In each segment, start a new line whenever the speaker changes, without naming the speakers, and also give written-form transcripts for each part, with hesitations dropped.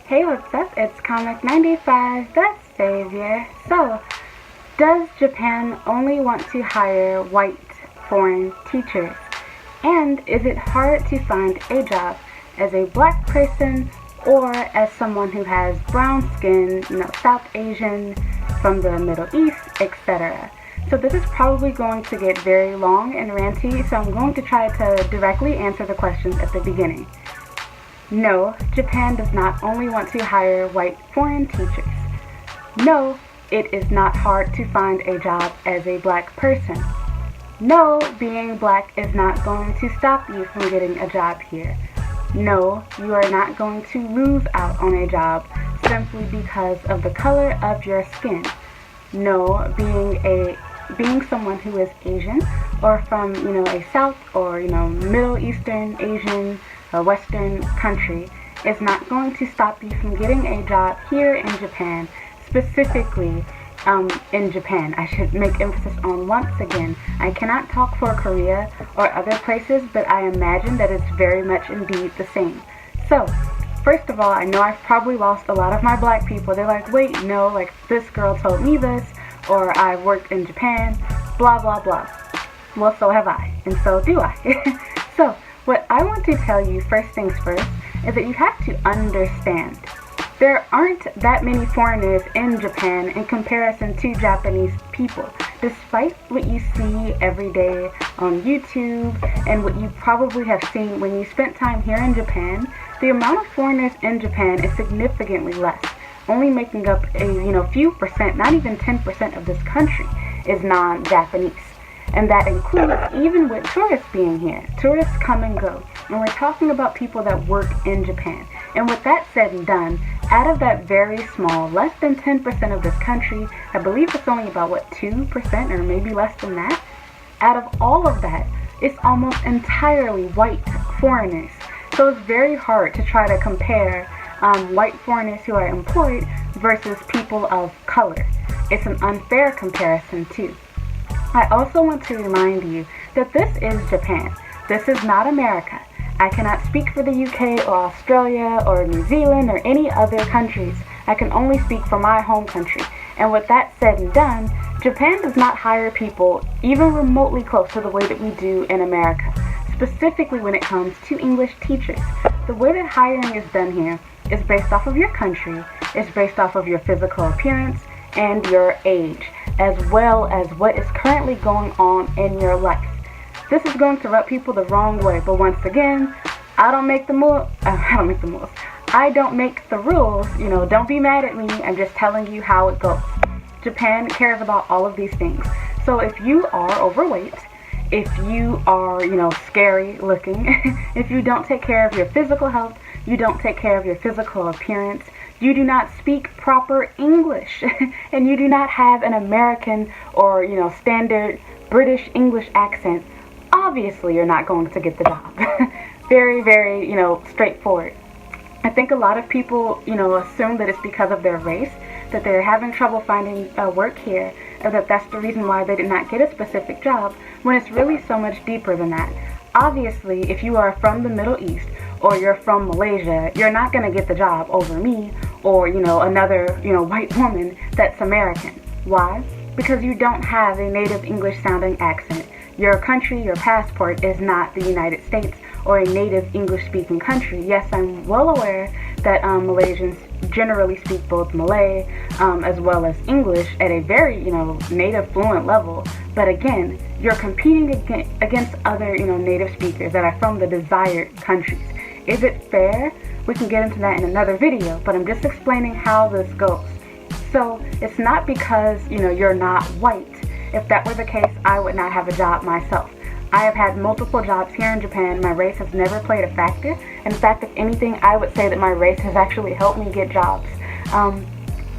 Hey, what's up? It's Comic 95, the Savior. So, does Japan only want to hire white foreign teachers? And is it hard to find a job as a black person or as someone who has brown skin, South Asian, from the Middle East, etc.? So this is probably going to get very long and ranty, so I'm going to try to directly answer the questions at the beginning. No, Japan does not only want to hire white foreign teachers. No, it is not hard to find a job as a black person. No, being black is not going to stop you from getting a job here. No, you are not going to lose out on a job simply because of the color of your skin. No, being someone who is Asian or from, a South or, Middle Eastern, Asian, a Western country is not going to stop you from getting a job here in Japan, specifically in Japan. I should make emphasis on once again, I cannot talk for Korea or other places, but I imagine that it's very much indeed the same. So, first of all, I know I've probably lost a lot of my black people. They're like, wait, no, like this girl told me this, or I worked in Japan, blah, blah, blah. Well, so have I, and so do I. So, what I want to tell you, first things first, is that you have to understand. There aren't that many foreigners in Japan in comparison to Japanese people. Despite what you see every day on YouTube and what you probably have seen when you spent time here in Japan, the amount of foreigners in Japan is significantly less, only making up a few percent, not even 10% of this country is non-Japanese. And that includes even with tourists being here. Tourists come and go. And we're talking about people that work in Japan. And with that said and done, out of that very small, less than 10% of this country, I believe it's only about, 2% or maybe less than that? Out of all of that, it's almost entirely white foreigners. So it's very hard to try to compare white foreigners who are employed versus people of color. It's an unfair comparison too. I also want to remind you that this is Japan. This is not America. I cannot speak for the UK or Australia or New Zealand or any other countries. I can only speak for my home country. And with that said and done, Japan does not hire people even remotely close to the way that we do in America, specifically when it comes to English teachers. The way that hiring is done here is based off of your country, it's based off of your physical appearance and your age, as well as what is currently going on in your life. This is going to rub people the wrong way, but once again, I don't make the rules. I don't make the rules, don't be mad at me. I'm just telling you how it goes. Japan cares about all of these things. So if you are overweight, if you are, scary looking, if you don't take care of your physical health, you don't take care of your physical appearance, you do not speak proper English, and you do not have an American or, standard British English accent, obviously you're not going to get the job. Very, very, straightforward. I think a lot of people, assume that it's because of their race, that they're having trouble finding work here, or that that's the reason why they did not get a specific job, when it's really so much deeper than that. Obviously, if you are from the Middle East, or you're from Malaysia, you're not going to get the job over me, or, another, white woman that's American. Why? Because you don't have a native English sounding accent. Your country, your passport is not the United States or a native English-speaking country. Yes, I'm well aware that Malaysians generally speak both Malay as well as English at a very, native fluent level. But again, you're competing against other, native speakers that are from the desired countries. Is it fair? We can get into that in another video, but I'm just explaining how this goes. So it's not because, you're not white. If that were the case, I would not have a job myself. I have had multiple jobs here in Japan. My race has never played a factor. In fact, if anything, I would say that my race has actually helped me get jobs.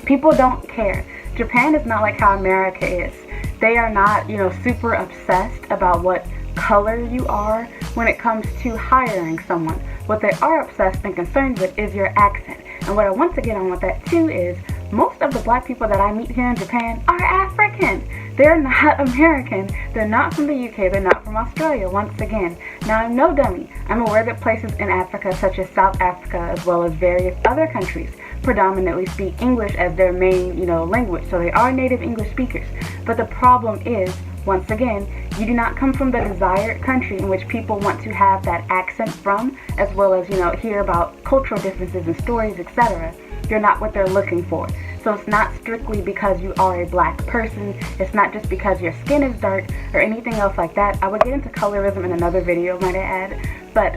People don't care. Japan is not like how America is. They are not, super obsessed about what color you are when it comes to hiring someone. What they are obsessed and concerned with is your accent. And what I want to get on with that too is most of the black people that I meet here in Japan are African. They're not American. They're not from the UK. They're not from Australia. Once again, Now, I'm no dummy. I'm aware that places in Africa, such as South Africa, as well as various other countries, predominantly speak English as their main, language. So they are native English speakers. But the problem is, once again, you do not come from the desired country in which people want to have that accent from, as well as, hear about cultural differences and stories, etc. You're not what they're looking for. So it's not strictly because you are a black person. It's not just because your skin is dark or anything else like that. I would get into colorism in another video, might I add. But,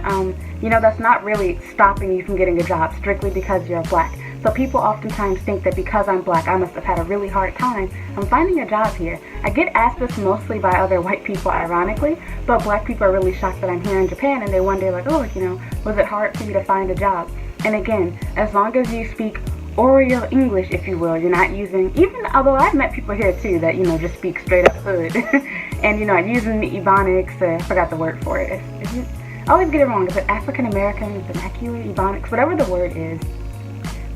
that's not really stopping you from getting a job strictly because you're black. So people oftentimes think that because I'm black, I must have had a really hard time. I'm finding a job here. I get asked this mostly by other white people, ironically, but black people are really shocked that I'm here in Japan, and they wonder, like, was it hard for you to find a job? And again, as long as you speak Oreo English, if you will, you're not using, although I've met people here too that, just speak straight up hood, and, I'm using the Ebonics, I forgot the word for it. I always get it wrong. Is it African American, vernacular, Ebonics, whatever the word is?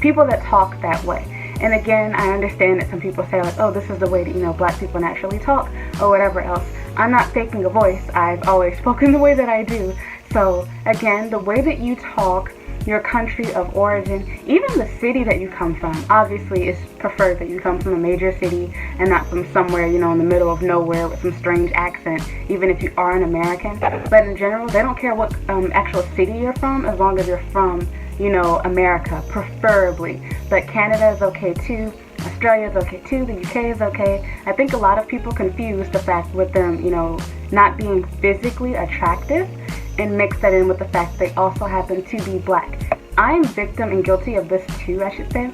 People that talk that way. And again, I understand that some people say, like, oh, this is the way that, black people naturally talk, or whatever else. I'm not faking a voice. I've always spoken the way that I do. So, again, the way that you talk, your country of origin, even the city that you come from, obviously it's preferred that you come from a major city and not from somewhere, in the middle of nowhere with some strange accent, even if you are an American. But in general, they don't care what actual city you're from, as long as you're from, America, preferably. But Canada is okay too. Australia is okay too. The UK is okay. I think a lot of people confuse the fact with them, not being physically attractive and mix that in with the fact that they also happen to be black. I'm victim and guilty of this too, I should say,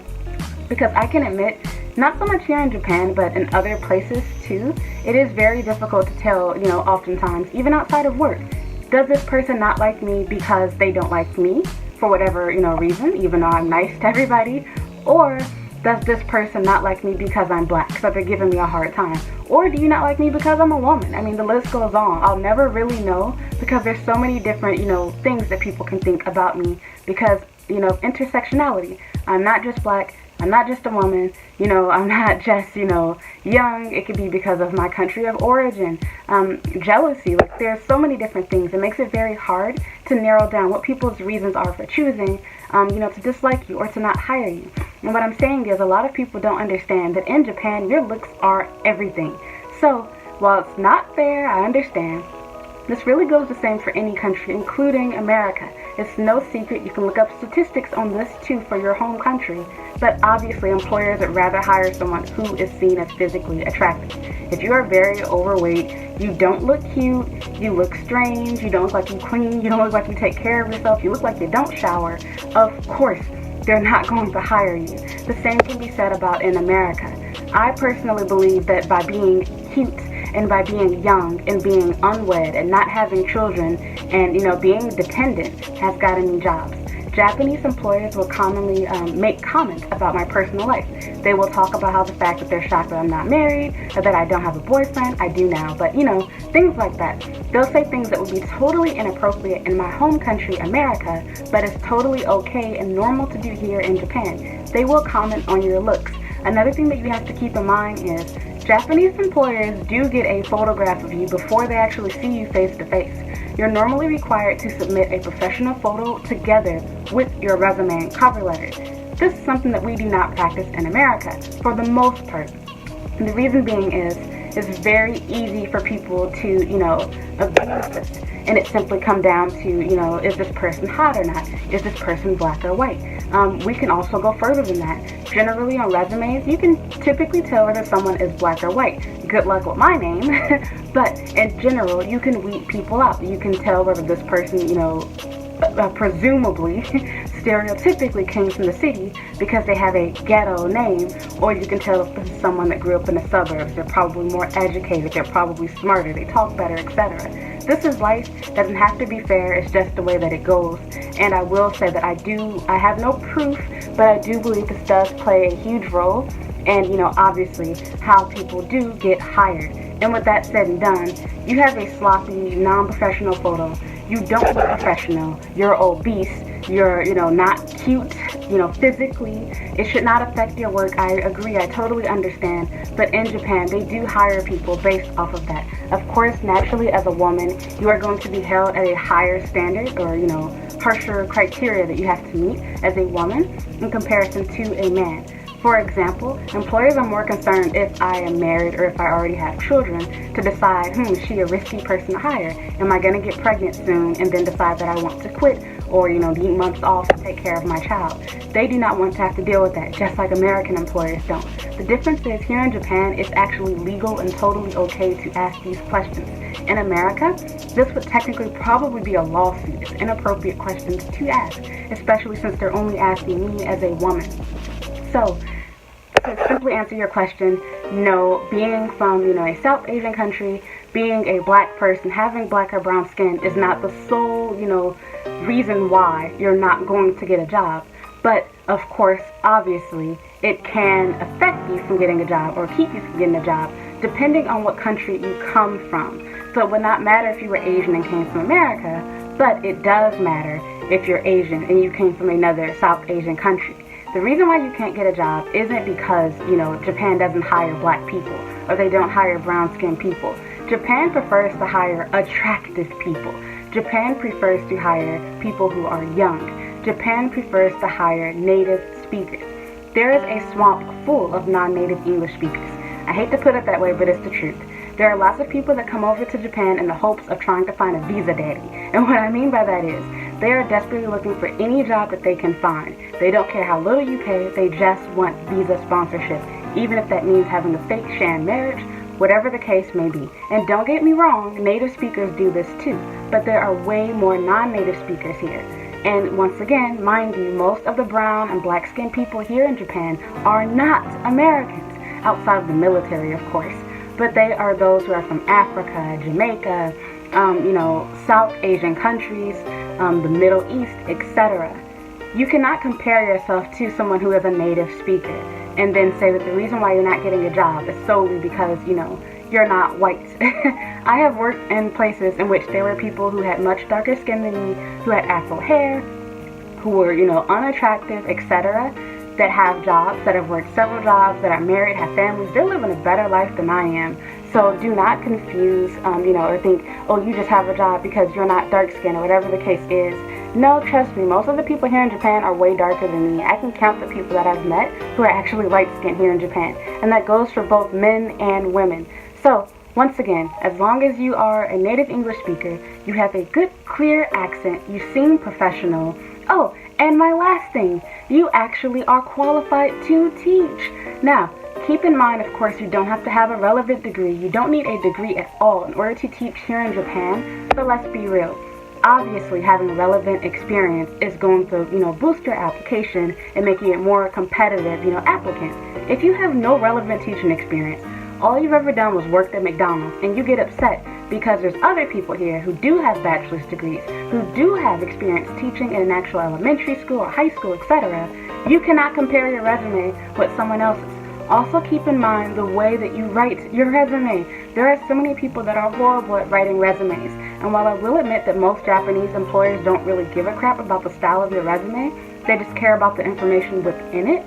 because I can admit, not so much here in Japan, but in other places too, it is very difficult to tell, oftentimes, even outside of work, does this person not like me because they don't like me, for whatever, reason, even though I'm nice to everybody, or does this person not like me because I'm black, so they're giving me a hard time? Or do you not like me because I'm a woman? I mean, the list goes on. I'll never really know because there's so many different, things that people can think about me because, intersectionality. I'm not just black. I'm not just a woman. I'm not just, young. It could be because of my country of origin. Jealousy. Like, there's so many different things. It makes it very hard to narrow down what people's reasons are for choosing, to dislike you or to not hire you. And what I'm saying is a lot of people don't understand that in Japan, your looks are everything. So, while it's not fair, I understand. This really goes the same for any country, including America. It's no secret. You can look up statistics on this too for your home country. But obviously, employers would rather hire someone who is seen as physically attractive. If you are very overweight, you don't look cute, you look strange, you don't look like you clean, you don't look like you take care of yourself, you look like you don't shower, of course, they're not going to hire you. The same can be said about in America. I personally believe that by being cute and by being young and being unwed and not having children and, being dependent has gotten me jobs. Japanese employers will commonly make comments about my personal life. They will talk about how the fact that they're shocked that I'm not married, or that I don't have a boyfriend. I do now, but things like that. They'll say things that would be totally inappropriate in my home country, America, but it's totally okay and normal to do here in Japan. They will comment on your looks. Another thing that you have to keep in mind is Japanese employers do get a photograph of you before they actually see you face to face. You're normally required to submit a professional photo together with your resume and cover letter. This is something that we do not practice in America for the most part. And the reason being is it's very easy for people to, abuse this. And it simply comes down to, is this person hot or not? Is this person black or white? We can also go further than that. Generally on resumes, you can typically tell whether someone is black or white. Good luck with my name. But in general, you can weed people out. You can tell whether this person, presumably, stereotypically came from the city because they have a ghetto name, or you can tell if this is someone that grew up in the suburbs. They're probably more educated, they're probably smarter, they talk better, etc. This is life. Doesn't have to be fair. It's just the way that it goes. And I will say that I have no proof, but I do believe this does play a huge role and, obviously how people do get hired. And with that said and done, you have a sloppy, non-professional photo. You don't look professional. You're obese. You're, not cute physically. It should not affect your work. I agree. I totally understand. But in Japan, they do hire people based off of that. Of course, naturally, as a woman, you are going to be held at a higher standard or, harsher criteria that you have to meet as a woman in comparison to a man. For example, employers are more concerned if I am married or if I already have children to decide, is she a risky person to hire? Am I going to get pregnant soon and then decide that I want to quit or, need months off to take care of my child? They do not want to have to deal with that, just like American employers don't. The difference is here in Japan, it's actually legal and totally okay to ask these questions. In America, this would technically probably be a lawsuit. It's inappropriate questions to ask, especially since they're only asking me as a woman. So, to simply answer your question, no, being from, a South Asian country, being a black person, having black or brown skin is not the sole, reason why you're not going to get a job. But, of course, obviously, it can affect you from getting a job or keep you from getting a job, depending on what country you come from. So it would not matter if you were Asian and came from America, but it does matter if you're Asian and you came from another South Asian country. The reason why you can't get a job isn't because, Japan doesn't hire black people or they don't hire brown-skinned people. Japan prefers to hire attractive people. Japan prefers to hire people who are young. Japan prefers to hire native speakers. There is a swamp full of non-native English speakers. I hate to put it that way, but it's the truth. There are lots of people that come over to Japan in the hopes of trying to find a visa daddy. And what I mean by that is, they are desperately looking for any job that they can find. They don't care how little you pay, they just want visa sponsorship, even if that means having a fake sham marriage, whatever the case may be. And don't get me wrong, native speakers do this too, but there are way more non-native speakers here. And once again, mind you, most of the brown and black-skinned people here in Japan are not Americans, outside of the military, of course. But they are those who are from Africa, Jamaica, South Asian countries, the Middle East, etc. You cannot compare yourself to someone who is a native speaker and then say that the reason why you're not getting a job is solely because, you're not white. I have worked in places in which there were people who had much darker skin than me, who had afro hair, who were, unattractive, etc., that have jobs, that have worked several jobs, that are married, have families. They're living a better life than I am. So do not confuse, or think, oh, you just have a job because you're not dark skinned or whatever the case is. No, trust me, most of the people here in Japan are way darker than me. I can count the people that I've met who are actually light skinned here in Japan. And that goes for both men and women. So, once again, as long as you are a native English speaker, you have a good, clear accent, you seem professional. Oh, and my last thing, you actually are qualified to teach. Now, keep in mind, of course, you don't have to have a relevant degree. You don't need a degree at all in order to teach here in Japan. But let's be real. Obviously, having relevant experience is going to, boost your application and making it more competitive, applicant. If you have no relevant teaching experience, all you've ever done was worked at McDonald's, and you get upset because there's other people here who do have bachelor's degrees, who do have experience teaching in an actual elementary school or high school, etc. You cannot compare your resume with someone else's. Also keep in mind the way that you write your resume. There are so many people that are horrible at writing resumes, and while I will admit that most Japanese employers don't really give a crap about the style of your resume, they just care about the information within it,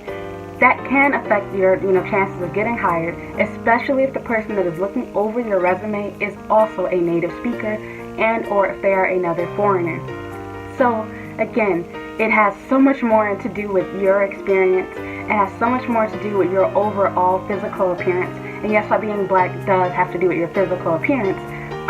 that can affect your chances of getting hired, especially if the person that is looking over your resume is also a native speaker and or if they are another foreigner. So again, it has so much more to do with your experience. It has so much more to do with your overall physical appearance. And yes, by being black does have to do with your physical appearance.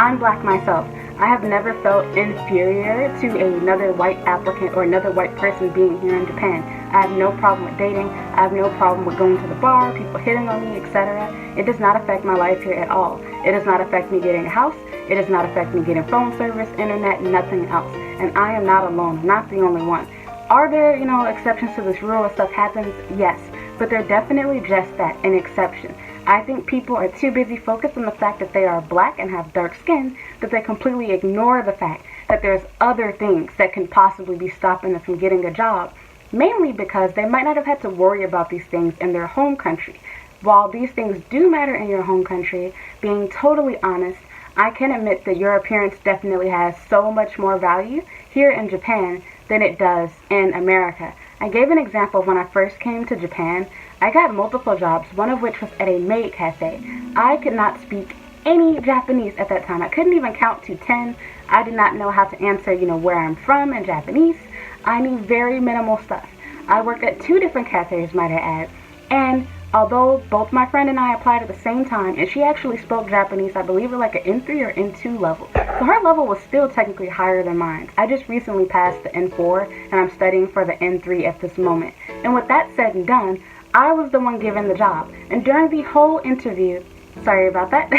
I'm black myself. I have never felt inferior to another white applicant or another white person being here in Japan. I have no problem with dating. I have no problem with going to the bar, people hitting on me, etc. It does not affect my life here at all. It does not affect me getting a house. It does not affect me getting phone service, internet, nothing else. And I am not alone. I'm not the only one. Are there, exceptions to this rule if stuff happens? Yes. But they're definitely just that, an exception. I think people are too busy focused on the fact that they are black and have dark skin that they completely ignore the fact that there's other things that can possibly be stopping them from getting a job, mainly because they might not have had to worry about these things in their home country. While these things do matter in your home country, being totally honest, I can admit that your appearance definitely has so much more value here in Japan than it does in America. I gave an example of when I first came to Japan. I got multiple jobs, one of which was at a maid cafe. I could not speak any Japanese at that time. I couldn't even count to 10. I did not know how to answer, where I'm from in Japanese. I knew very minimal stuff. I worked at 2 different cafes, might I add. And although both my friend and I applied at the same time, and she actually spoke Japanese, I believe at like an N3 or N2 level. So her level was still technically higher than mine. I just recently passed the N4, and I'm studying for the N3 at this moment. And with that said and done, I was the one given the job. And during the whole interview, sorry about that,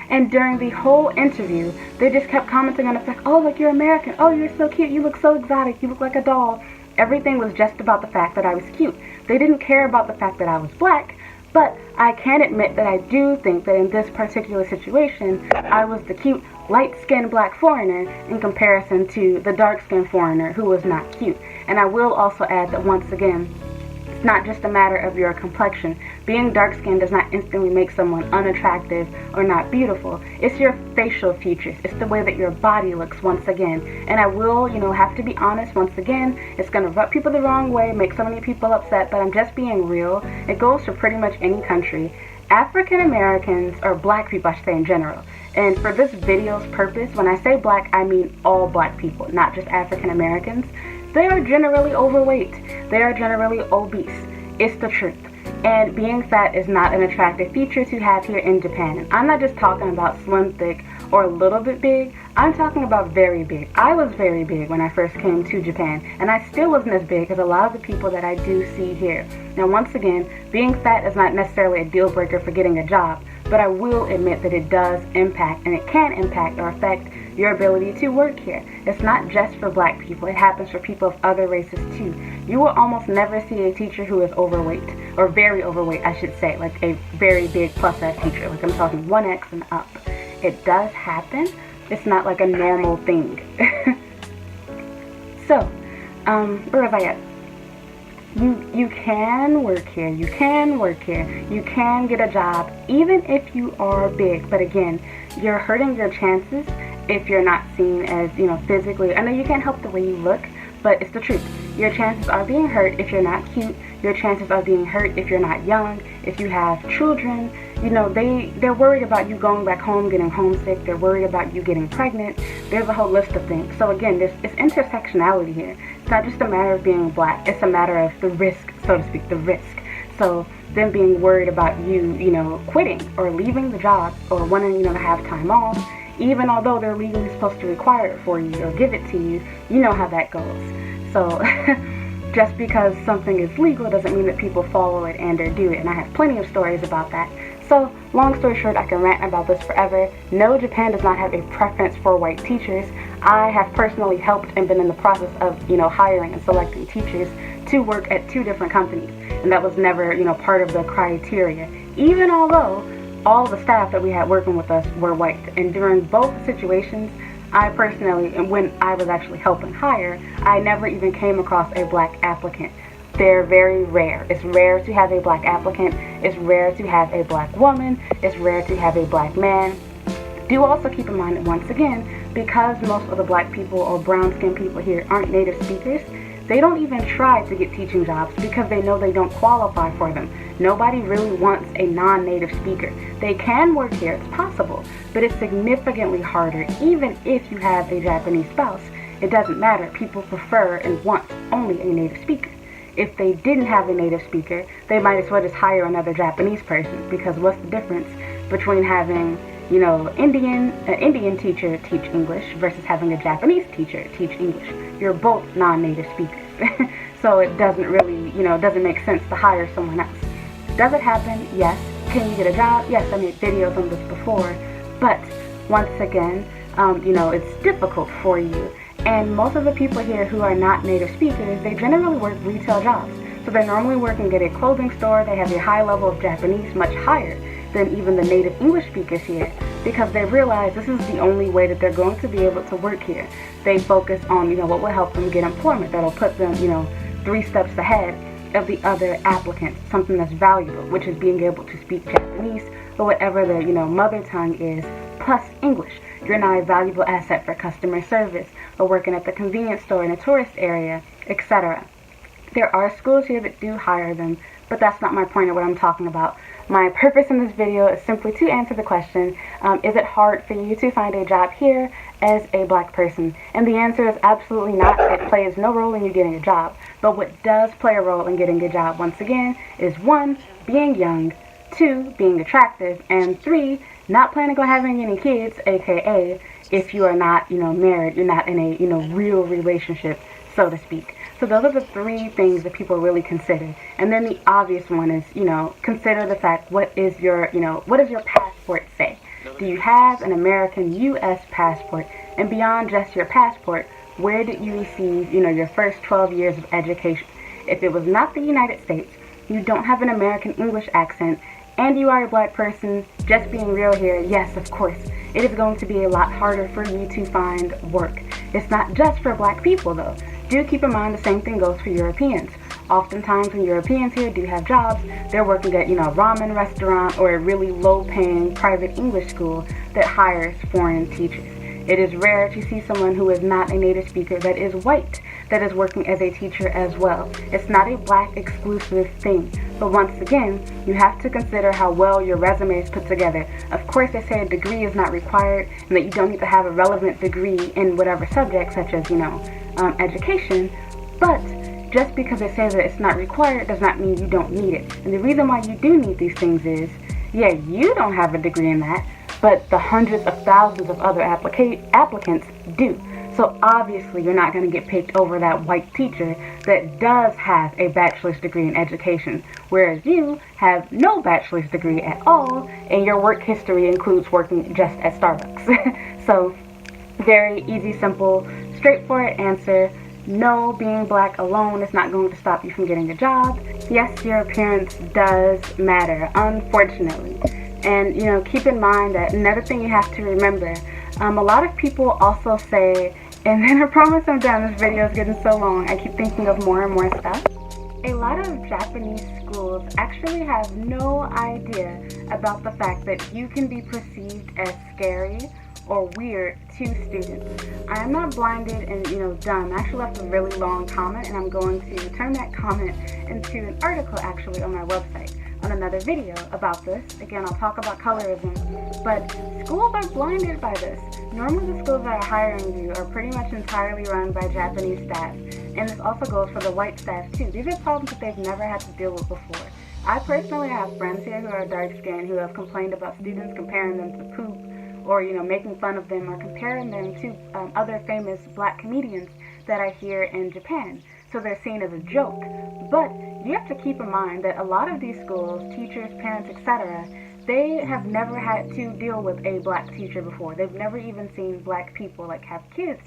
and during the whole interview, they just kept commenting on the fact, oh, like, you're American, oh, you're so cute, you look so exotic, you look like a doll. Everything was just about the fact that I was cute. They didn't care about the fact that I was black, but I can admit that I do think that in this particular situation, I was the cute, light-skinned black foreigner in comparison to the dark-skinned foreigner who was not cute. And I will also add that once again, it's not just a matter of your complexion. Being dark-skinned does not instantly make someone unattractive or not beautiful. It's your facial features. It's the way that your body looks once again. And I will, have to be honest once again. It's going to rub people the wrong way, make so many people upset, but I'm just being real. It goes for pretty much any country. African Americans, or black people I should say in general, and for this video's purpose, when I say black, I mean all black people, not just African Americans. They are generally overweight. They are generally obese. It's the truth. And being fat is not an attractive feature to have here in Japan. And I'm not just talking about slim, thick, or a little bit big. I'm talking about very big. I was very big when I first came to Japan, and I still wasn't as big as a lot of the people that I do see here. Now, once again, being fat is not necessarily a deal breaker for getting a job, but I will admit that it does impact, and it can impact or affect your ability to work here. It's not just for black people. It happens for people of other races too. You will almost never see a teacher who is overweight, or very overweight, I should say, like a very big plus-size teacher. Like I'm talking 1X and up. It does happen. It's not like a normal thing. So, where was I at? You can work here. You can work here. You can get a job, even if you are big. But again, you're hurting your chances if you're not seen as, physically. I know you can't help the way you look, but it's the truth. Your chances are being hurt if you're not cute. Your chances are being hurt if you're not young, if you have children. They're worried about you going back home, getting homesick. They're worried about you getting pregnant. There's a whole list of things. So again, it's intersectionality here. It's not just a matter of being black. It's a matter of the risk, so to speak, the risk. So them being worried about you, quitting or leaving the job or wanting, to have time off, even although they're legally supposed to require it for you or give it to you, you know how that goes. So just because something is legal doesn't mean that people follow it and or do it. And I have plenty of stories about that. So, long story short, I can rant about this forever. No, Japan does not have a preference for white teachers. I have personally helped and been in the process of, hiring and selecting teachers to work at 2 different companies. And that was never, part of the criteria. Even although all the staff that we had working with us were white. And during both situations, I personally, and when I was actually helping hire, I never even came across a black applicant. They're very rare. It's rare to have a black applicant. It's rare to have a black woman. It's rare to have a black man. Do also keep in mind that once again, because most of the black people or brown-skinned people here aren't native speakers, they don't even try to get teaching jobs because they know they don't qualify for them. Nobody really wants a non-native speaker. They can work here, it's possible, but it's significantly harder even if you have a Japanese spouse. It doesn't matter. People prefer and want only a native speaker. If they didn't have a native speaker, they might as well just hire another Japanese person, because what's the difference between having, an Indian teacher teach English versus having a Japanese teacher teach English? You're both non-native speakers. So it doesn't really, doesn't make sense to hire someone else. Does it happen? Yes. Can you get a job? Yes, I made videos on this before. But once again, it's difficult for you. And most of the people here who are not native speakers, they generally work retail jobs. So they're normally working at a clothing store. They have a high level of Japanese, much higher than even the native English speakers here, because they realize this is the only way that they're going to be able to work here. They focus on, what will help them get employment, that'll put them, 3 steps ahead of the other applicants, something that's valuable, which is being able to speak Japanese or whatever their, mother tongue is, plus English. You're now a valuable asset for customer service or working at the convenience store in a tourist area, etc. There are schools here that do hire them, but that's not my point of what I'm talking about. My purpose in this video is simply to answer the question, is it hard for you to find a job here as a black person? And the answer is absolutely not. It plays no role in you getting a job. But what does play a role in getting a job, once again, is 1, being young, 2, being attractive, and 3, not planning on having any kids, aka if you are not, married, you're not in a, real relationship, so to speak. So those are the 3 things that people really consider. And then the obvious one is, consider the fact, what is your passport say? Do you have an American U.S. passport? And beyond just your passport, where did you receive, your first 12 years of education? If it was not the United States, you don't have an American English accent, and you are a black person, just being real here, yes, of course, it is going to be a lot harder for you to find work. It's not just for black people, though. Do keep in mind the same thing goes for Europeans. Oftentimes when Europeans here do have jobs, they're working at, a ramen restaurant or a really low-paying private English school that hires foreign teachers. It is rare to see someone who is not a native speaker that is white that is working as a teacher as well. It's not a black exclusive thing. But once again, you have to consider how well your resume is put together. Of course, they say a degree is not required and that you don't need to have a relevant degree in whatever subject, such as, education. But just because they say that it's not required does not mean you don't need it. And the reason why you do need these things is, yeah, you don't have a degree in that, but the hundreds of thousands of other applicants do. So obviously you're not going to get picked over that white teacher that does have a bachelor's degree in education, whereas you have no bachelor's degree at all, and your work history includes working just at Starbucks. So very easy, simple, straightforward answer. No, being black alone is not going to stop you from getting a job. Yes, your appearance does matter, unfortunately. And, keep in mind that another thing you have to remember, a lot of people also say, and then I promise I'm done, this video is getting so long, I keep thinking of more and more stuff. A lot of Japanese schools actually have no idea about the fact that you can be perceived as scary or weird to students. I am not blinded and, dumb. I actually left a really long comment, and I'm going to turn that comment into an article actually on my website on another video about this. Again, I'll talk about colorism, but schools are blinded by this. Normally the schools that are hiring you are pretty much entirely run by Japanese staff, and this also goes for the white staff too. These are problems that they've never had to deal with before. I personally have friends here who are dark-skinned who have complained about students comparing them to poop, or making fun of them, or comparing them to other famous black comedians that I hear in Japan. So they're seen as a joke. But you have to keep in mind that a lot of these schools, teachers, parents, etc., they have never had to deal with a black teacher before. They've never even seen black people have kids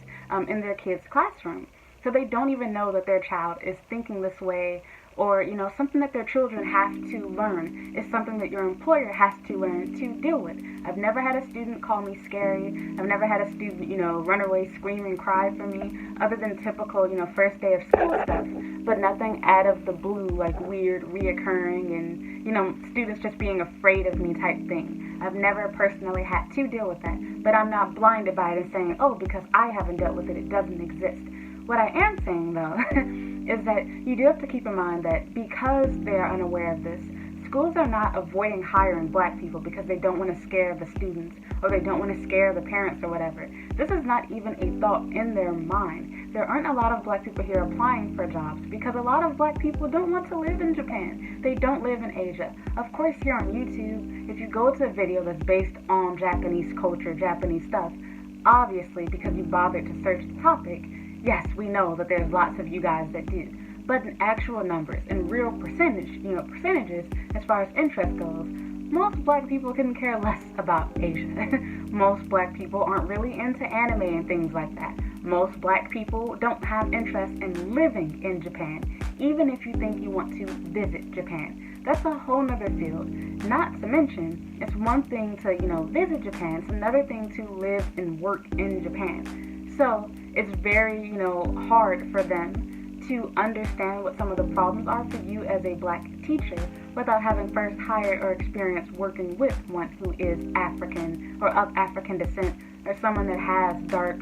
in their kids' classroom. So they don't even know that their child is thinking this way, or something that their children have to learn is something that your employer has to learn to deal with. I've never had a student call me scary. I've never had a student, run away, scream, and cry for me, other than typical, first day of school stuff, but nothing out of the blue, like weird, reoccurring, and, students just being afraid of me type thing. I've never personally had to deal with that, but I'm not blinded by it and saying, oh, because I haven't dealt with it, it doesn't exist. What I am saying, though, is that you do have to keep in mind that because they are unaware of this, schools are not avoiding hiring black people because they don't want to scare the students or they don't want to scare the parents or whatever. This is not even a thought in their mind. There aren't a lot of black people here applying for jobs because a lot of black people don't want to live in Japan. They don't live in Asia. Of course, here on YouTube, if you go to a video that's based on Japanese culture, Japanese stuff, obviously because you bothered to search the topic, yes, we know that there's lots of you guys that do. But in actual numbers, in real percentages, as far as interest goes, most black people couldn't care less about Asia. Most black people aren't really into anime and things like that. Most black people don't have interest in living in Japan, even if you think you want to visit Japan. That's a whole nother field. Not to mention, it's one thing to, visit Japan, it's another thing to live and work in Japan. So it's very, hard for them to understand what some of the problems are for you as a black teacher without having first hired or experienced working with one who is African or of African descent, or someone that has dark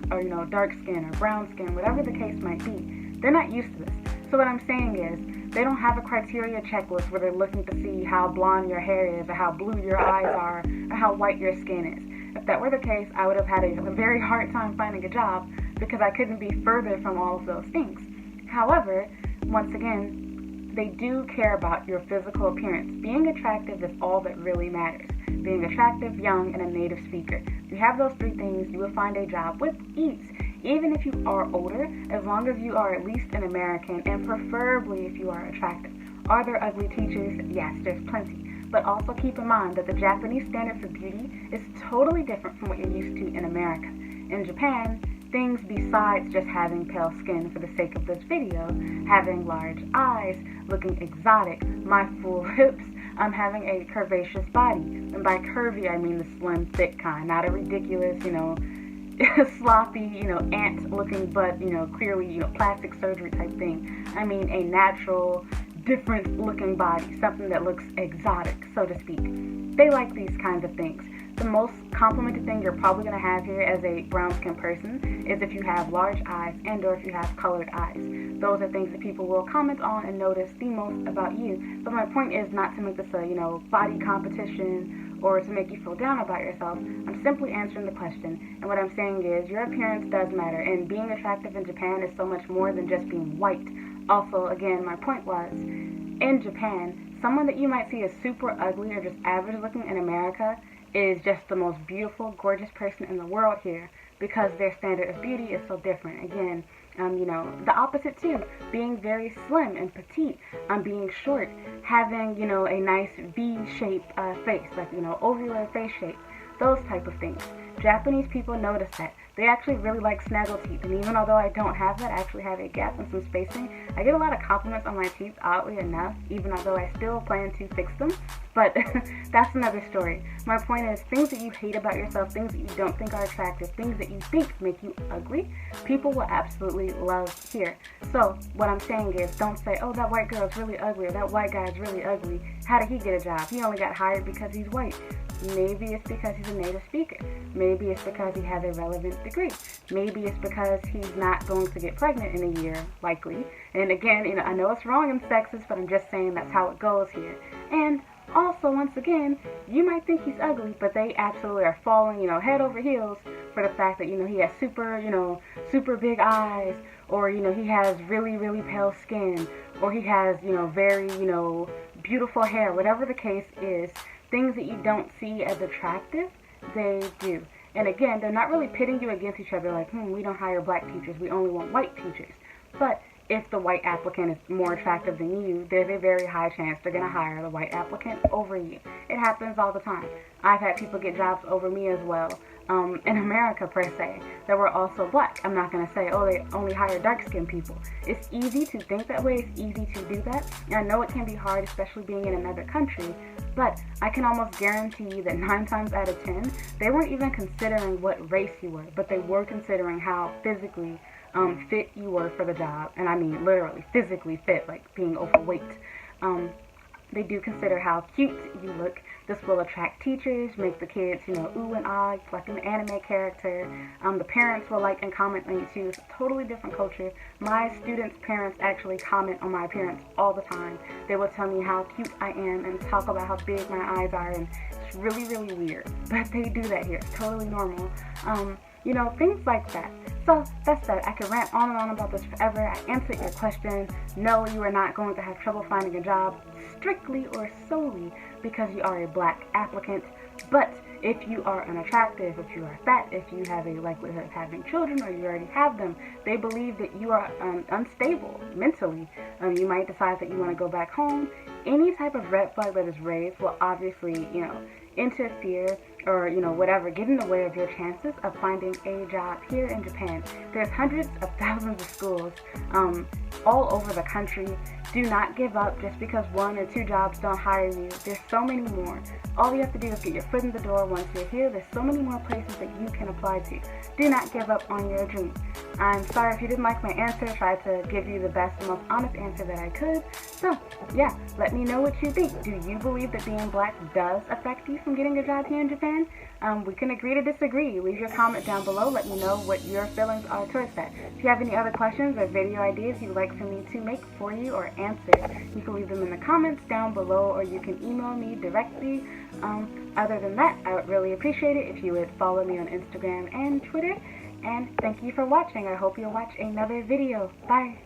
skin or brown skin, whatever the case might be. They're not used to this. So what I'm saying is, they don't have a criteria checklist where they're looking to see how blonde your hair is, or how blue your eyes are, or how white your skin is. If that were the case, I would have had a very hard time finding a job because I couldn't be further from all of those things. However, once again, they do care about your physical appearance. Being attractive is all that really matters. Being attractive, young, and a native speaker. If you have those three things, you will find a job with ease. Even if you are older, as long as you are at least an American, and preferably if you are attractive. Are there ugly teachers? Yes, there's plenty. But also keep in mind that the Japanese standard for beauty is totally different from what you're used to in America. In Japan, things besides just having pale skin for the sake of this video, having large eyes, looking exotic, my full hips, having a curvaceous body. And by curvy, I mean the slim, thick kind, not a ridiculous, sloppy, ant-looking butt, clearly, plastic surgery type thing. I mean a natural, different-looking body, something that looks exotic, so to speak. They like these kinds of things. The most complimented thing you're probably going to have here as a brown-skinned person is if you have large eyes and or if you have colored eyes. Those are things that people will comment on and notice the most about you. But my point is not to make this a, body competition or to make you feel down about yourself. I'm simply answering the question. And what I'm saying is your appearance does matter. And being attractive in Japan is so much more than just being white. Also, again, my point was, in Japan, someone that you might see as super ugly or just average looking in America is just the most beautiful, gorgeous person in the world here because their standard of beauty is so different. Again, the opposite too, being very slim and petite, being short, having, a nice V-shaped face, like, ovular face shape, those type of things. Japanese people notice that. They actually really like snaggle teeth, and even although I don't have that, I actually have a gap and some spacing. I get a lot of compliments on my teeth, oddly enough, even although I still plan to fix them, but that's another story. My point is, things that you hate about yourself, things that you don't think are attractive, things that you think make you ugly, people will absolutely love here. So, what I'm saying is, don't say, oh, that white girl is really ugly, or that white guy is really ugly. How did he get a job? He only got hired because he's white. Maybe it's because he's a native speaker. Maybe it's because he has a relevant degree. Maybe it's because he's not going to get pregnant in a year, likely. And again, I know it's wrong and sexist, but I'm just saying that's how it goes here. And also, once again, you might think he's ugly, but they absolutely are falling, head over heels for the fact that, he has super big eyes, or, he has really, really pale skin, or he has, very, beautiful hair, whatever the case is. Things that you don't see as attractive, they do. And again, they're not really pitting you against each other like, we don't hire black teachers, we only want white teachers. But if the white applicant is more attractive than you, there's a very high chance they're going to hire the white applicant over you. It happens all the time. I've had people get jobs over me as well, in America per se, that were also black. I'm not going to say, oh, they only hire dark-skinned people. It's easy to think that way, it's easy to do that. And I know it can be hard, especially being in another country, but I can almost guarantee you that 9 times out of 10, they weren't even considering what race you were, but they were considering how physically fit you were for the job. And I mean literally physically fit, like being overweight. They do consider how cute you look. This will attract teachers, make the kids, ooh and ah, like an anime character. The parents will like and comment on you too. It's a totally different culture. My students' parents actually comment on my appearance all the time. They will tell me how cute I am and talk about how big my eyes are, and it's really, really weird. But they do that here. It's totally normal. Things like that. So, that's that. I could rant on and on about this forever. I answered your question. No, you are not going to have trouble finding a job strictly or solely because you are a black applicant. But if you are unattractive, if you are fat, if you have a likelihood of having children or you already have them, they believe that you are unstable mentally. You might decide that you want to go back home. Any type of red flag that is raised will obviously, interfere or, whatever, get in the way of your chances of finding a job here in Japan. There's hundreds of thousands of schools all over the country Do not give up just because 1 or 2 jobs don't hire you. There's so many more. All you have to do is get your foot in the door. Once you're here, there's so many more places that you can apply to. Do not give up on your dream. I'm sorry if you didn't like my answer. I tried to give you the best and most honest answer that I could. So, yeah, let me know what you think. Do you believe that being black does affect you from getting a job here in Japan? We can agree to disagree. Leave your comment down below. Let me know what your feelings are towards that. If you have any other questions or video ideas you'd like for me to make for you or answer, you can leave them in the comments down below, or you can email me directly. Other than that, I would really appreciate it if you would follow me on Instagram and Twitter. And thank you for watching. I hope you'll watch another video. Bye.